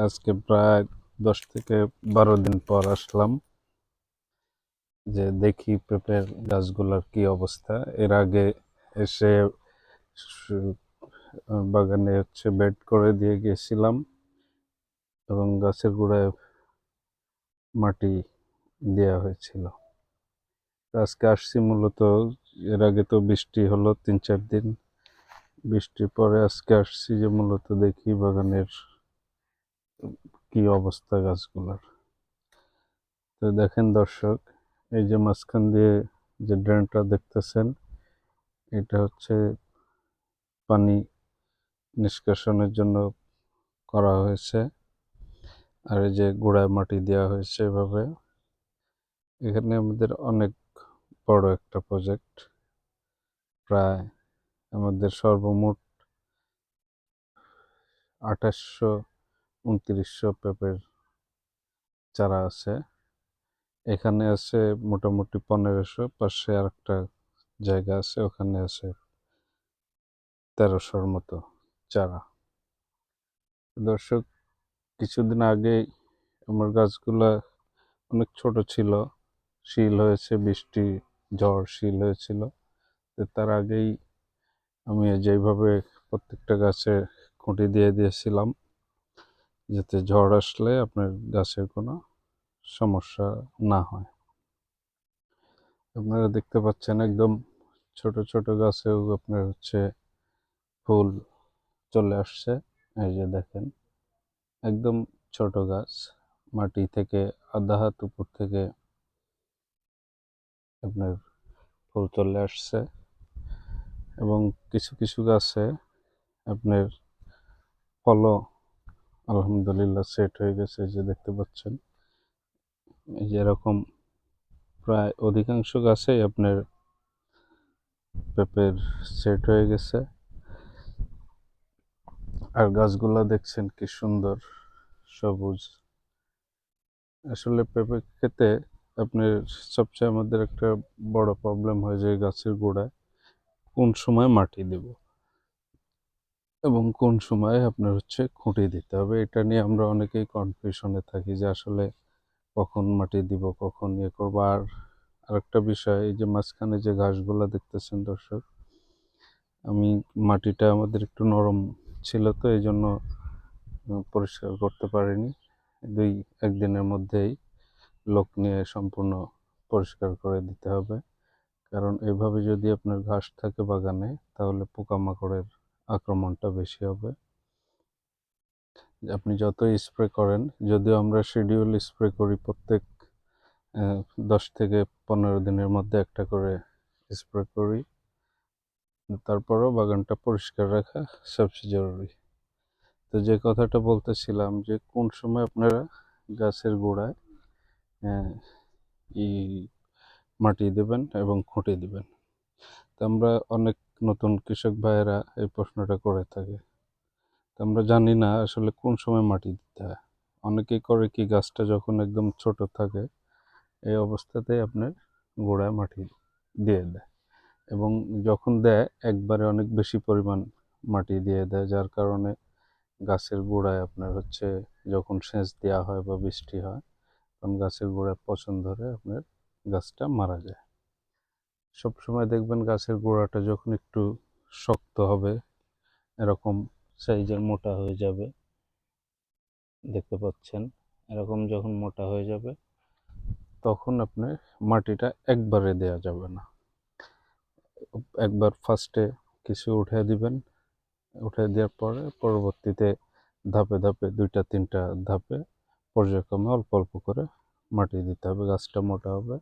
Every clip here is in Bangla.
আজকে প্রায় 10 থেকে 12 দিন পর আসলাম যে দেখি পেঁপের গাছগুলোর কি অবস্থা। এর আগে এসে সু- বাগানে বেড করে দিয়ে গেছিলাম এবং গাছের গোড়ায় মাটি দেওয়া হয়েছিল। তো আজকে আসছি মূলত, এর আগে তো বৃষ্টি হলো 3-4 দিন, বৃষ্টির পরে আজকে আসছি যে মূলত দেখি বাগানের কি অবস্থা গাছগুলোর। তো দেখেন দর্শক, এই যে মাঝখান দিয়ে যে ড্রেনটা দেখতেছেন, এটা পানি নিষ্কাশনের জন্য করা হয়েছে। আর এই যে গোড়ায় মাটি দেওয়া হয়েছে এভাবে। এখানে আমাদের অনেক বড় একটা প্রজেক্ট, প্রায় আমাদের সর্বমোট 2800-2900 পেঁপের চারা আছে। এখানে আছে মোটামুটি 1500, পাশে আর একটা জায়গা আছে, ওখানে আছে 1300-র মতো চারা। দর্শক, কিছুদিন আগেই আমার গাছগুলা অনেক ছোট ছিল, শিল হয়েছে, বৃষ্টি ঝড় শিল হয়েছিল। তো তার আগেই আমি যেইভাবে প্রত্যেকটা গাছে খুঁটি দিয়ে দিয়েছিলাম, যাতে ঝড় আসলে আপনার গাছের কোনো সমস্যা না হয়। আপনারা দেখতে পাচ্ছেন একদম ছোট ছোট গাছেও আপনার ফুল চলে আসছে। এই যে দেখেন, একদম ছোট গাছ, মাটি থেকে আধা হাত উপর থেকে আপনার ফুল চলে আসছে। এবং কিছু কিছু গাছে আপনার ফলও আলহামদুলিল্লাহ সেট হয়ে গেছে, এই যে দেখতে পাচ্ছেন। এই যে এরকম প্রায় অধিকাংশ গাছেই আপনার পেঁপের সেট হয়ে গেছে। আর গাছগুলা দেখছেন কি সুন্দর সবুজ। আসলে পেঁপে খেতে আপনার সবচেয়ে আমাদের একটা বড় প্রবলেম হয় যে গাছের গোড়ায় কোন সময় মাটি দেব এবং কোন সময় আপনার খুঁটি দিতে হবে। এটা নিয়ে আমরা অনেকেই কনফিউশনে থাকি যে আসলে কখন মাটি দিব, কখন ইয়ে করবো। আর আরেকটা বিষয়, এই যে মাঝখানে যে ঘাসগুলা দেখতেছেন দর্শক, আমি মাটিটা আমাদের একটু নরম ছিল, তো এই জন্য পরিষ্কার করতে পারিনি। একদিনের মধ্যেই লোক নিয়ে সম্পূর্ণ পরিষ্কার করে দিতে হবে। কারণ এভাবে যদি আপনার ঘাস থাকে বাগানে, তাহলে পোকামাকড়ের আক্রমণটা বেশি হবে। আপনি যতই স্প্রে করেন, যদিও আমরা শিডিউল স্প্রে করি, প্রত্যেক 10 থেকে 15 দিনের মধ্যে একটা করে স্প্রে করি, তারপরেও বাগানটা পরিষ্কার রাখা সবচেয়ে জরুরি। তো যে কথাটা বলতেছিলাম, যে কোন সময় আপনারা গাছের গোড়ায় ই মাটি দেবেন এবং খুঁটি দিবেন। তো আমরা অনেক নতুন কৃষক ভাইয়েরা এই প্রশ্নটা করে থাকে। তো আমরা জানি না আসলে কোন সময় মাটি দিতে হয়। অনেকেই করে কি, গাছটা যখন একদম ছোট থাকে এই অবস্থাতেই আপনার গোড়ায় মাটি দিয়ে দেয়, এবং যখন দেয় একবারে অনেক বেশি পরিমাণ মাটি দিয়ে দেয়, যার কারণে গাছের গোড়ায় আপনার যখন সেচ দেওয়া হয় বা বৃষ্টি হয়, তখন গাছের গোড়ায় পচন ধরে আপনার গাছটা মারা যায়। সবসময় দেখবেন গাছের গোড়াটা যখন একটু শক্ত হবে, এরকম সাইজের মোটা হয়ে যাবে, দেখতে পাচ্ছেন, এরকম যখন মোটা হয়ে যাবে, তখন আপনার মাটিটা একবারে দেয়া যাবে না। একবার ফার্স্টে কিছু উঠে দিবেন, উঠে দেওয়ার পরে পরবর্তীতে ধাপে ধাপে 2-3টা ধাপে পর্যায়ক্রমে অল্প অল্প করে মাটি দিতে হবে। গাছটা মোটা হবে,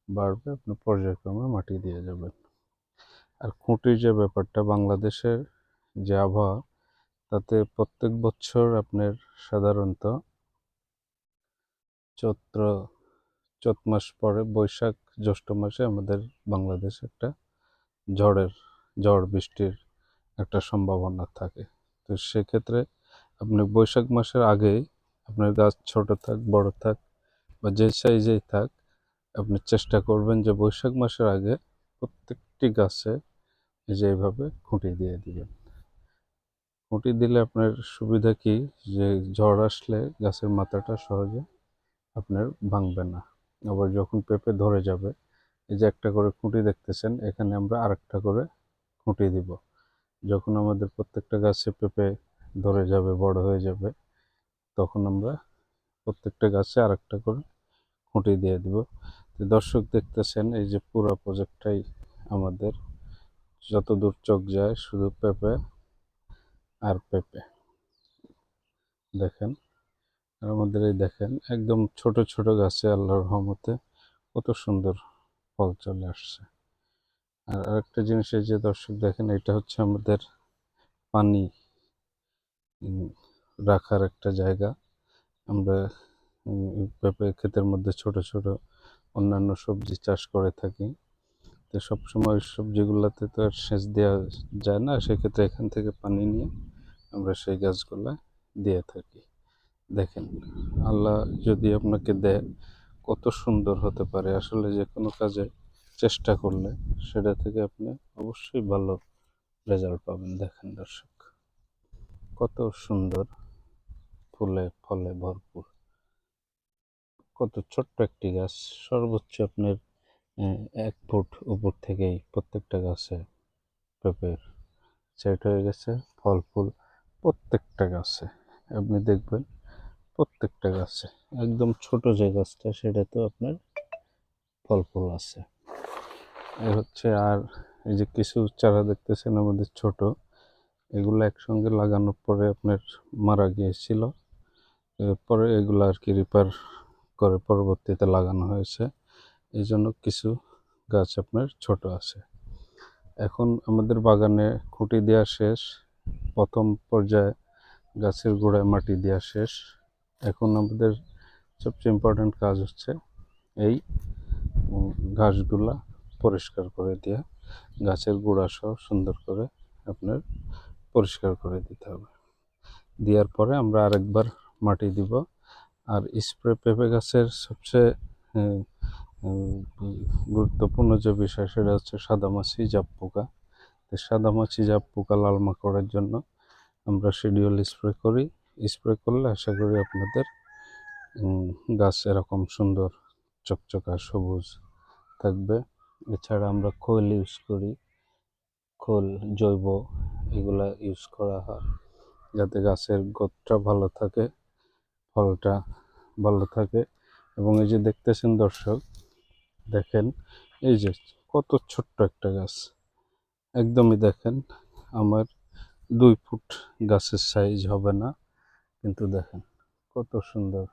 বাড়বে, আপনি পর্যায়ক্রমে মাটি দিয়ে যাবেন। আর খুঁটির যে ব্যাপারটা, বাংলাদেশের যে আবহাওয়া, তাতে প্রত্যেক বছর আপনার সাধারণত চৈত্র চৈত মাস পরে বৈশাখ জ্যৈষ্ঠ মাসে আমাদের বাংলাদেশে একটা ঝড় বৃষ্টির একটা সম্ভাবনা থাকে। তো সেক্ষেত্রে আপনি বৈশাখ মাসের আগেই আপনার গাছ ছোট থাক বড় থাক বা যে সাইজেই থাক, আপনি চেষ্টা করবেন যে বৈশাখ মাসের আগে প্রত্যেকটি গাছে এই যে এইভাবে খুঁটি দিয়ে দিবেন। খুঁটি দিলে আপনার সুবিধা কি, যে ঝড় আসলে গাছের মাথাটা সহজে আপনার ভাঙবে না। আবার যখন পেঁপে ধরে যাবে, এই যে একটা করে খুঁটি দেখতেছেন, এখানে আমরা আরেকটা করে খুঁটি দিব। যখন আমাদের প্রত্যেকটা গাছে পেঁপে ধরে যাবে, বড় হয়ে যাবে, তখন আমরা প্রত্যেকটা গাছে আরেকটা করে খুঁটি দিয়ে দিব। তো দর্শক দেখতেছেন, এই যে পুরো প্রজেক্টটাই আমাদের, যত দূর চোখ যায় শুধু পেঁপে আর পেঁপে। দেখেন, আর আমাদের এই দেখেন একদম ছোট ছোট গাছে আল্লাহর রহমতে কত সুন্দর ফল চলে আসছে। আর আরেকটা জিনিস, এই যে দর্শক দেখেন, এটা হচ্ছে আমাদের পানি রাখার একটা জায়গা। আমরা পেঁপে ক্ষেতের মধ্যে ছোট ছোট অন্যান্য সবজি চাষ করে থাকি। তো সবসময় সবজিগুলোতে তো আর সেচ দেওয়া যায় না, সেক্ষেত্রে এখান থেকে পানি নিয়ে আমরা সেই গাছগুলা দিয়ে থাকি। দেখেন, আল্লাহ যদি আপনাকে দেয়, কত সুন্দর হতে পারে। আসলে যে কোনো কাজে চেষ্টা করলে সেটা থেকে আপনি অবশ্যই ভালো রেজাল্ট পাবেন। দেখেন দর্শক, কত সুন্দর ফুলে ফলে ভরপুর। কত ছোট্ট একটি গাছ, সর্বোচ্চ আপনার 1 ফুট উপর থেকেই প্রত্যেকটা গাছে পেঁপের সেট হয়ে গেছে। ফল ফুল প্রত্যেকটা গাছে আপনি দেখবেন, প্রত্যেকটা গাছে একদম ছোট যে গাছটা, সেটাতেও আপনার ফল ফুল আছে। এই হচ্ছে। আর এই যে কিছু চারা দেখতেছেন আমাদের ছোট, এগুলো একসঙ্গে লাগানোর পরে আপনার মারা গিয়েছিল, এরপরে এগুলো আর কি রিপেয়ার করে পরবর্তীতে লাগানো হয়েছে। এই জন্য কিছু গাছ আপনার ছোট আছে। এখন আমাদের বাগানে খুঁটি দেওয়া শেষ, প্রথম পর্যায়ে গাছের গোড়ায় মাটি দেওয়া শেষ। এখন আমাদের সবচেয়ে ইম্পর্ট্যান্ট কাজ হচ্ছে এই ঘাসগুলা পরিষ্কার করে দেওয়া। গাছের গোড়া সহ সুন্দর করে আপনার পরিষ্কার করে দিতে হবে। দেওয়ার পরে আমরা আরেকবার মাটি দিব। আর স্প্রে পেঁপে গাছের সবচেয়ে গুরুত্বপূর্ণ যে বিষয়, সেটা হচ্ছে সাদামাছি জাপ পোকা। সাদামাছি জাপ পোকা, লাল মাকড়ের জন্য আমরা শিডিউল স্প্রে করি। স্প্রে করলে আশা করি আপনাদের গাছ এরকম সুন্দর চকচকা সবুজ থাকবে। এছাড়া আমরা খোল ইউজ করি, খোল জৈব, এগুলা ইউজ করা হয় যাতে গাছের গ্রোথটা ভালো থাকে, ফলটা ভালো থাকে। এবং এই যে দেখতেছেন দর্শক, দেখেন এই যে কত ছোট্ট একটা গাছ, একদমই দেখেন আমার 2 ফুট গাছের সাইজ হবে না, কিন্তু দেখেন কত সুন্দর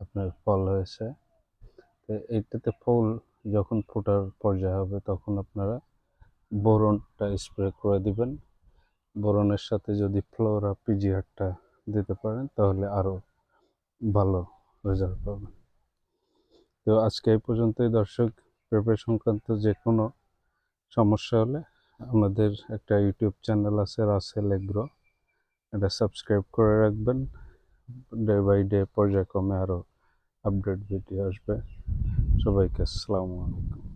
আপনার ফল হয়েছে। তো এইটাতে ফুল যখন ফোটার পর্যায়ে হবে, তখন আপনারা বোরনটা স্প্রে করে দিবেন। বোরনের সাথে যদি ফ্লোরা পিজিআরটা দিতে পারেন, তাহলে আরও ভালো রেজাল্ট পাবেন। তো আজকে এই পর্যন্তই দর্শক। পেঁপে সংক্রান্ত যে কোনো সমস্যা হলে আমাদের একটা ইউটিউব চ্যানেল আছে, রাসেল এগ্রো, এটা সাবস্ক্রাইব করে রাখবেন। ডে বাই ডে পর্যায়ক্রমে আরও আপডেট ভিডিও আসবে। সবাইকে আসসালামু আলাইকুম।